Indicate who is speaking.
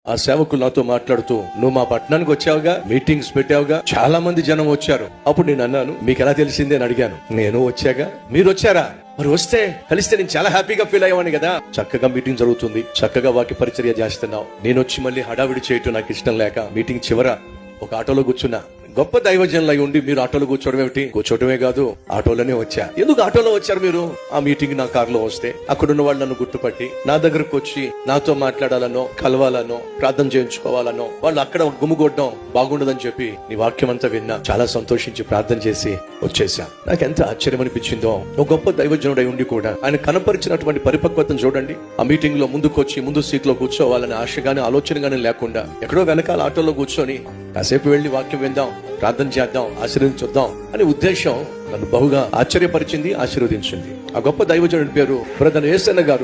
Speaker 1: ఆ సేవకులు నాతో మాట్లాడుతూ, నువ్వు మా పట్టణానికి వచ్చావుగా, మీటింగ్స్ పెట్టావుగా, చాలా మంది జనం వచ్చారు. అప్పుడు నేను అన్నాను, మీకు ఎలా తెలిసింది అని అడిగాను. నేను వచ్చాగా, మీరు వచ్చారా? మరి వస్తే కలిస్తే నేను చాలా హ్యాపీగా ఫీల్ అయ్యేవాడిని కదా. చక్కగా మీటింగ్ జరుగుతుంది, చక్కగా వాక్య పరిచర్య చేస్తున్నావు. నేను వచ్చి మళ్ళీ హడావిడి చేయటం నాకు ఇష్టం లేక మీటింగ్ చివర ఒక ఆటోలో కూర్చున్నా. గొప్ప దైవజనులు అయి ఉండి మీరు ఆటోలో కూర్చోవడం ఏమిటి? కూర్చోవడమే కాదు, ఆటోలోనే వచ్చా. ఎందుకు ఆటోలో వచ్చారు మీరు? ఆ మీటింగ్ నా కారులో వస్తే అక్కడున్న వాళ్ళు నన్ను గుర్తుపట్టి నా దగ్గరకు వచ్చి నాతో మాట్లాడాలనో, కలవాలనో, ప్రార్థన చేయించుకోవాలనో, వాళ్ళు అక్కడ గుమ్ముగొట్టడం బాగుండదని చెప్పి నీ వాక్యం అంతా విన్నా. చాలా సంతోషించి ప్రార్థన చేసి వచ్చేసా. నాకెంత ఆశ్చర్యం అనిపించిందో. ఒక గొప్ప దైవజనుడై ఉండి కూడా ఆయన కనపరిచినటువంటి పరిపక్వతను చూడండి. ఆ మీటింగ్ లో ముందు సీట్ లో కూర్చోవాలని ఆశ గానీ ఆలోచన గానీ లేకుండా ఎక్కడో వెనకాల ఆటోలో కూర్చొని కాసేపు వెళ్లి వాక్యం విందాం, ప్రార్థన చేద్దాం, ఆశీర్వదించుద్దాం అనే ఉద్దేశం నన్ను బహుగా ఆశ్చర్యపరిచింది, ఆశీర్వదించింది. ఆ గొప్ప దైవజనుడి పేరు బ్రదర్ యేసన్న గారు.